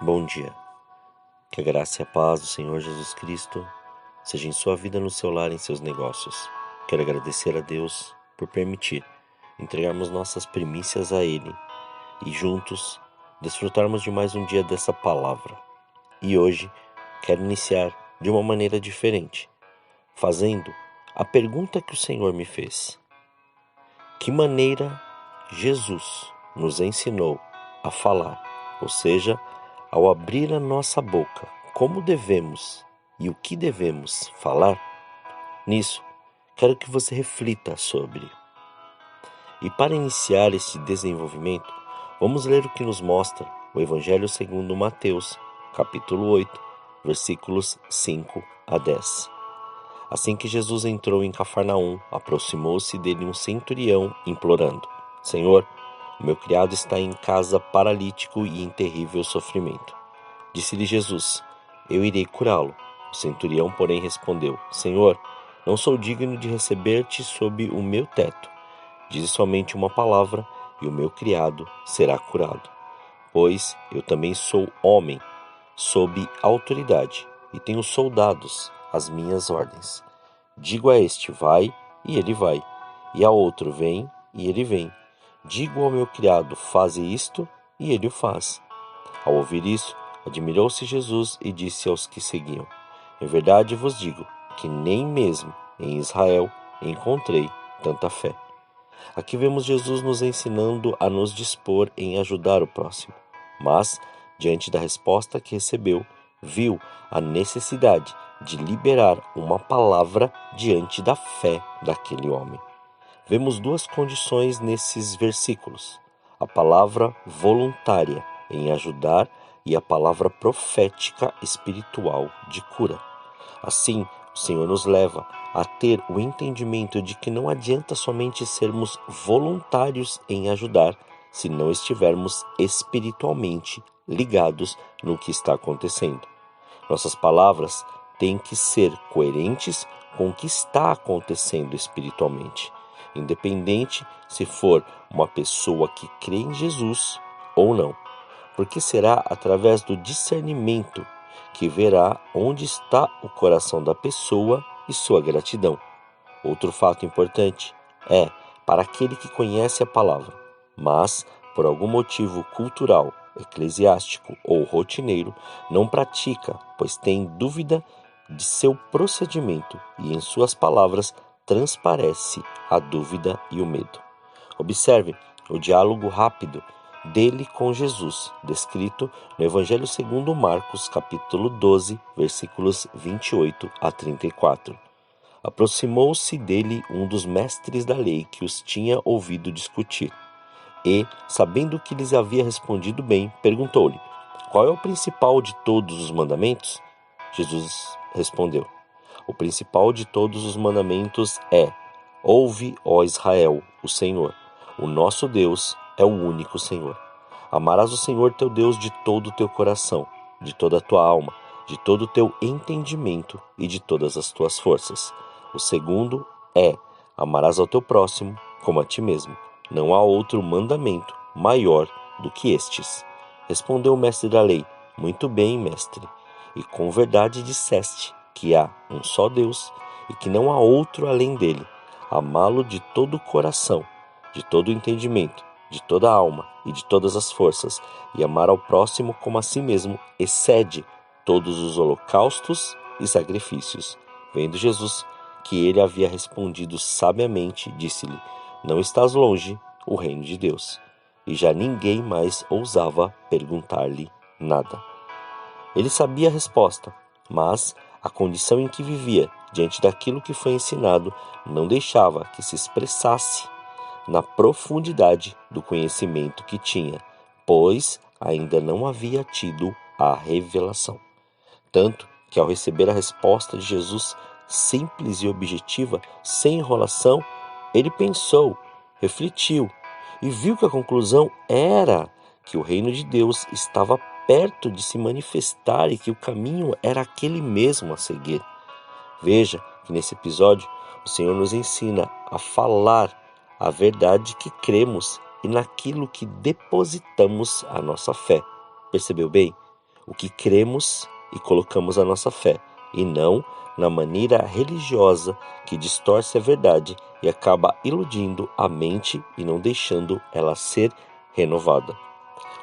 Bom dia. Que a graça e a paz do Senhor Jesus Cristo seja em sua vida, no seu lar, em seus negócios. Quero agradecer a Deus por permitir entregarmos nossas primícias a Ele e juntos desfrutarmos de mais um dia dessa palavra. E hoje quero iniciar de uma maneira diferente, fazendo a pergunta que o Senhor me fez. Que maneira Jesus nos ensinou a falar, ou seja, ao abrir a nossa boca, como devemos e o que devemos falar? Nisso, quero que você reflita sobre. E para iniciar esse desenvolvimento, vamos ler o que nos mostra o Evangelho segundo Mateus, capítulo 8, versículos 5 a 10. Assim que Jesus entrou em Cafarnaum, aproximou-se dele um centurião, implorando: Senhor, o meu criado está em casa paralítico e em terrível sofrimento. Disse-lhe Jesus: Eu irei curá-lo. O centurião, porém, respondeu: Senhor, não sou digno de receber-te sob o meu teto. Dize somente uma palavra, e o meu criado será curado. Pois eu também sou homem, sob autoridade, e tenho soldados às minhas ordens. Digo a este: vai, e ele vai. E a outro: vem, e ele vem. Digo ao meu criado: faze isto, e ele o faz. Ao ouvir isso, admirou-se Jesus e disse aos que seguiam: Em verdade vos digo que nem mesmo em Israel encontrei tanta fé. Aqui vemos Jesus nos ensinando a nos dispor em ajudar o próximo, mas, diante da resposta que recebeu, viu a necessidade de liberar uma palavra diante da fé daquele homem. Vemos duas condições nesses versículos: a palavra voluntária em ajudar e a palavra profética espiritual de cura. Assim, o Senhor nos leva a ter o entendimento de que não adianta somente sermos voluntários em ajudar se não estivermos espiritualmente ligados no que está acontecendo. Nossas palavras têm que ser coerentes com o que está acontecendo espiritualmente, independente se for uma pessoa que crê em Jesus ou não, porque será através do discernimento que verá onde está o coração da pessoa e sua gratidão. Outro fato importante é para aquele que conhece a palavra, mas, por algum motivo cultural, eclesiástico ou rotineiro, não pratica, pois tem dúvida de seu procedimento e em suas palavras transparece a dúvida e o medo. Observe o diálogo rápido dele com Jesus, descrito no Evangelho segundo Marcos, capítulo 12, versículos 28 a 34. Aproximou-se dele um dos mestres da lei que os tinha ouvido discutir. E, sabendo que lhes havia respondido bem, perguntou-lhe: Qual é o principal de todos os mandamentos? Jesus respondeu: O principal de todos os mandamentos é: Ouve, ó Israel, o Senhor, o nosso Deus é o único Senhor. Amarás o Senhor teu Deus de todo o teu coração, de toda a tua alma, de todo o teu entendimento e de todas as tuas forças. O segundo é: amarás ao teu próximo como a ti mesmo. Não há outro mandamento maior do que estes. Respondeu o mestre da lei: Muito bem, mestre, e com verdade disseste que há um só Deus e que não há outro além dele. Amá-lo de todo o coração, de todo o entendimento, de toda a alma e de todas as forças, e amar ao próximo como a si mesmo, excede todos os holocaustos e sacrifícios. Vendo Jesus que ele havia respondido sabiamente, disse-lhe: Não estás longe o reino de Deus. E já ninguém mais ousava perguntar-lhe nada. Ele sabia a resposta, mas a condição em que vivia, diante daquilo que foi ensinado, não deixava que se expressasse na profundidade do conhecimento que tinha, pois ainda não havia tido a revelação. Tanto que, ao receber a resposta de Jesus simples e objetiva, sem enrolação, ele pensou, refletiu e viu que a conclusão era que o reino de Deus estava perto de se manifestar e que o caminho era aquele mesmo a seguir. Veja que nesse episódio o Senhor nos ensina a falar a verdade que cremos e naquilo que depositamos a nossa fé. Percebeu bem? o que cremos e colocamos a nossa fé, e não na maneira religiosa que distorce a verdade e acaba iludindo a mente e não deixando ela ser renovada.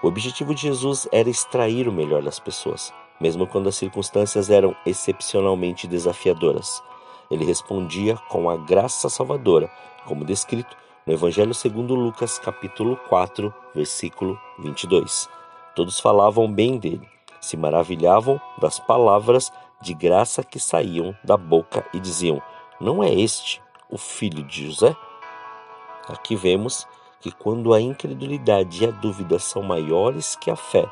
O objetivo de Jesus era extrair o melhor das pessoas, mesmo quando as circunstâncias eram excepcionalmente desafiadoras. Ele respondia com a graça salvadora, como descrito no Evangelho segundo Lucas, capítulo 4, versículo 22. Todos falavam bem dele, se maravilhavam das palavras de graça que saíam da boca e diziam: não é este o filho de José? Aqui vemos que quando a incredulidade e a dúvida são maiores que a fé,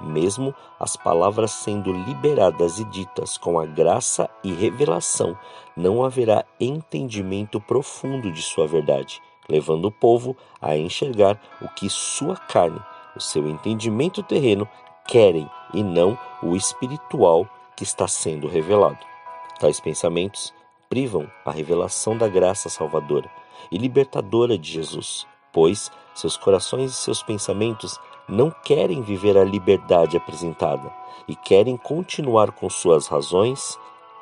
mesmo as palavras sendo liberadas e ditas com a graça e revelação, não haverá entendimento profundo de sua verdade, levando o povo a enxergar o que sua carne, o seu entendimento terreno, querem e não o espiritual que está sendo revelado. Tais pensamentos privam a revelação da graça salvadora e libertadora de Jesus, pois seus corações e seus pensamentos não querem viver a liberdade apresentada e querem continuar com suas razões,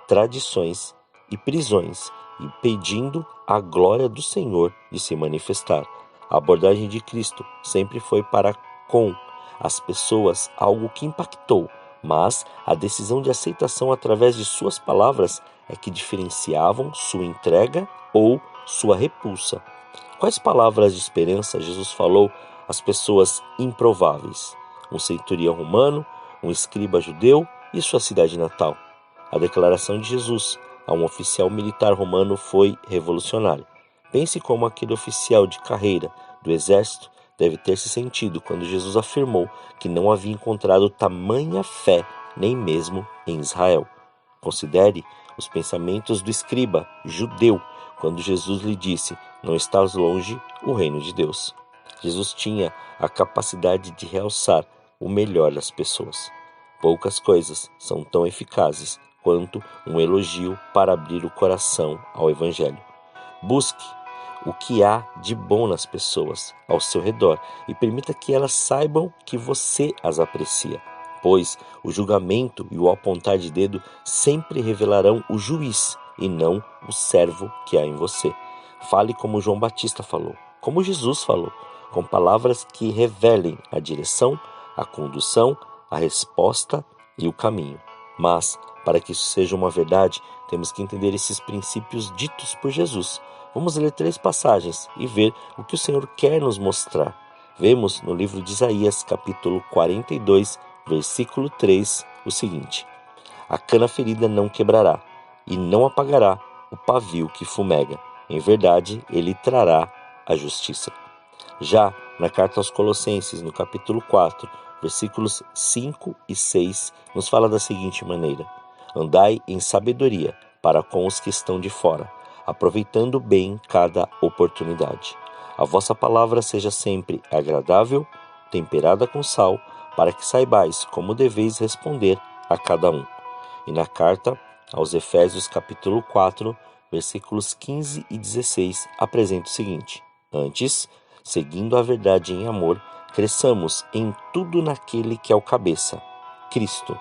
tradições e prisões, impedindo a glória do Senhor de se manifestar. A abordagem de Cristo sempre foi para com as pessoas algo que impactou, mas a decisão de aceitação através de suas palavras é que diferenciavam sua entrega ou sua repulsa. Quais palavras de esperança Jesus falou às pessoas improváveis? Um centurião romano, um escriba judeu e sua cidade natal. A declaração de Jesus a um oficial militar romano foi revolucionária. Pense como aquele oficial de carreira do exército deve ter se sentido quando Jesus afirmou que não havia encontrado tamanha fé nem mesmo em Israel. Considere os pensamentos do escriba judeu quando Jesus lhe disse: não estás longe o reino de Deus. Jesus tinha a capacidade de realçar o melhor das pessoas. Poucas coisas são tão eficazes quanto um elogio para abrir o coração ao Evangelho. Busque o que há de bom nas pessoas ao seu redor e permita que elas saibam que você as aprecia, pois o julgamento e o apontar de dedo sempre revelarão o juiz e não o servo que há em você. Fale como João Batista falou, como Jesus falou, com palavras que revelem a direção, a condução, a resposta e o caminho. Mas, para que isso seja uma verdade, temos que entender esses princípios ditos por Jesus. Vamos ler 3 passagens e ver o que o Senhor quer nos mostrar. Vemos no livro de Isaías, capítulo 42, versículo 3, o seguinte: a cana ferida não quebrará, e não apagará o pavio que fumega. Em verdade, ele trará a justiça. Já na carta aos Colossenses, no capítulo 4, versículos 5 e 6, nos fala da seguinte maneira: andai em sabedoria para com os que estão de fora, aproveitando bem cada oportunidade. A vossa palavra seja sempre agradável, temperada com sal, para que saibais como deveis responder a cada um. E na carta aos Efésios, capítulo 4, versículos 15 e 16, apresenta o seguinte: antes, seguindo a verdade em amor, cresçamos em tudo naquele que é o cabeça, Cristo,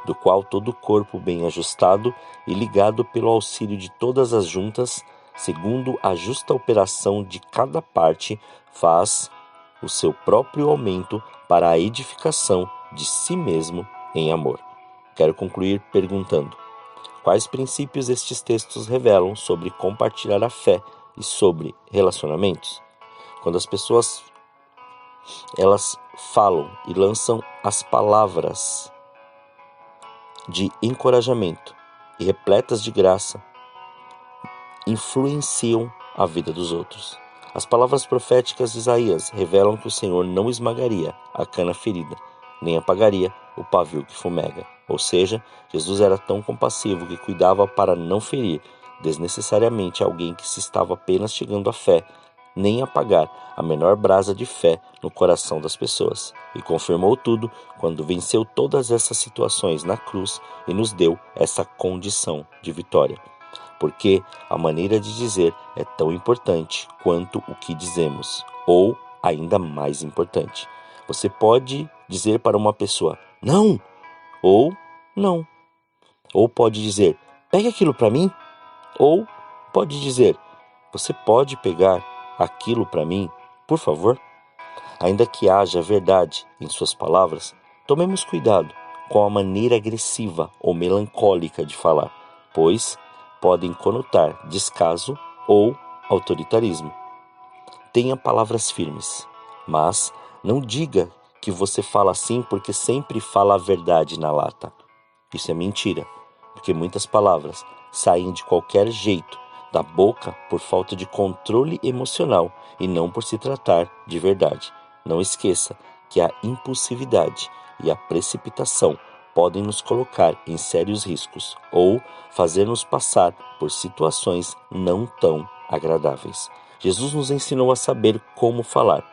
do qual todo o corpo bem ajustado e ligado pelo auxílio de todas as juntas, segundo a justa operação de cada parte, faz o seu próprio aumento para a edificação de si mesmo em amor. Quero concluir perguntando: quais princípios estes textos revelam sobre compartilhar a fé e sobre relacionamentos? Quando as pessoas elas falam e lançam as palavras de encorajamento e repletas de graça, influenciam a vida dos outros. As palavras proféticas de Isaías revelam que o Senhor não esmagaria a cana ferida, nem apagaria o pavio que fumega. Ou seja, Jesus era tão compassivo que cuidava para não ferir desnecessariamente alguém que se estava apenas chegando à fé, nem apagar a menor brasa de fé no coração das pessoas. E confirmou tudo quando venceu todas essas situações na cruz e nos deu essa condição de vitória. Porque a maneira de dizer é tão importante quanto o que dizemos, ou ainda mais importante. Você pode dizer para uma pessoa: não, ou não. Ou pode dizer, pegue aquilo para mim. Ou pode dizer, você pode pegar aquilo para mim, por favor? Ainda que haja verdade em suas palavras, tomemos cuidado com a maneira agressiva ou melancólica de falar, pois podem conotar descaso ou autoritarismo. Tenha palavras firmes, mas não diga que você fala assim porque sempre fala a verdade na lata. Isso é mentira, porque muitas palavras saem de qualquer jeito da boca por falta de controle emocional e não por se tratar de verdade. Não esqueça que a impulsividade e a precipitação podem nos colocar em sérios riscos ou fazer-nos passar por situações não tão agradáveis. Jesus nos ensinou a saber como falar,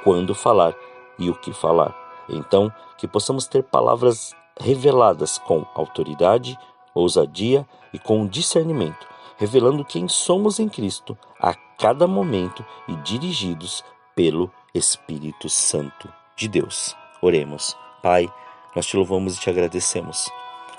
quando falar e o que falar. Então, que possamos ter palavras reveladas com autoridade, ousadia e com discernimento, revelando quem somos em Cristo a cada momento e dirigidos pelo Espírito Santo de Deus. Oremos. Pai, nós te louvamos e te agradecemos.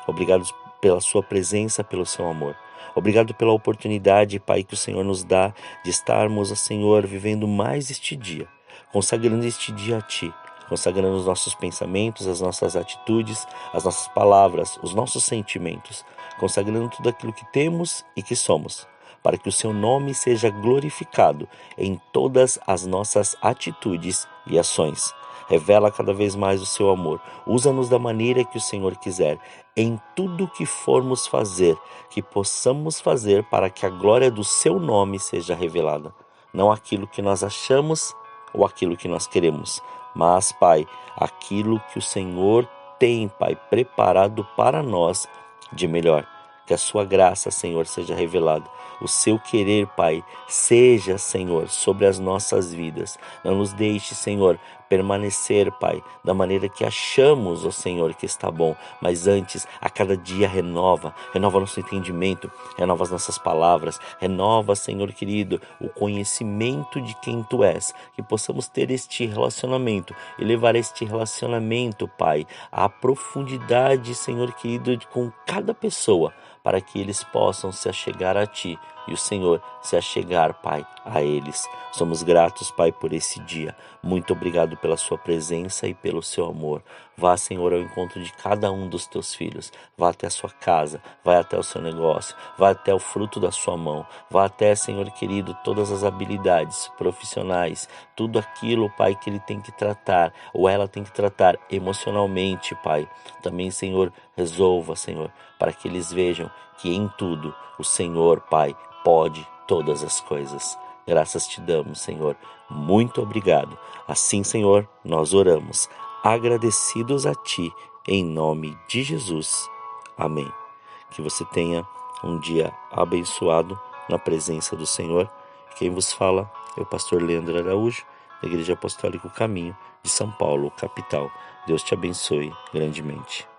Obrigado pela sua presença, pelo seu amor. Obrigado pela oportunidade, Pai, que o Senhor nos dá de estarmos, Senhor, vivendo mais este dia, consagrando este dia a Ti, consagrando os nossos pensamentos, as nossas atitudes, as nossas palavras, os nossos sentimentos, consagrando tudo aquilo que temos e que somos, para que o Seu nome seja glorificado em todas as nossas atitudes e ações. Revela cada vez mais o Seu amor. Usa-nos da maneira que o Senhor quiser. Em tudo que formos fazer, que possamos fazer para que a glória do Seu nome seja revelada. Não aquilo que nós achamos ou aquilo que nós queremos, mas, Pai, aquilo que o Senhor tem, Pai, preparado para nós de melhor. Que a sua graça, Senhor, seja revelada. O seu querer, Pai, seja, Senhor, sobre as nossas vidas. Não nos deixe, Senhor, permanecer, Pai, da maneira que achamos, ó Senhor, que está bom. Mas antes, a cada dia renova nosso entendimento, renova as nossas palavras, renova, Senhor querido, o conhecimento de quem Tu és. Que possamos ter este relacionamento e levar este relacionamento, Pai, à profundidade, Senhor querido, com cada pessoa, para que eles possam se achegar a Ti e o Senhor se achegar, Pai, a eles. Somos gratos, Pai, por esse dia. Muito obrigado pela Sua presença e pelo Seu amor. Vá, Senhor, ao encontro de cada um dos Teus filhos. Vá até a sua casa, vá até o seu negócio, vá até o fruto da sua mão. Vá até, Senhor querido, todas as habilidades profissionais, tudo aquilo, Pai, que ele tem que tratar, ou ela tem que tratar emocionalmente, Pai. Também, Senhor, resolva, Senhor, para que eles vejam que em tudo o Senhor, Pai, pode todas as coisas. Graças te damos, Senhor. Muito obrigado. Assim, Senhor, nós oramos, agradecidos a Ti, em nome de Jesus. Amém. Que você tenha um dia abençoado na presença do Senhor. Quem vos fala é o pastor Leandro Araújo, da Igreja Apostólica Caminho de São Paulo, capital. Deus te abençoe grandemente.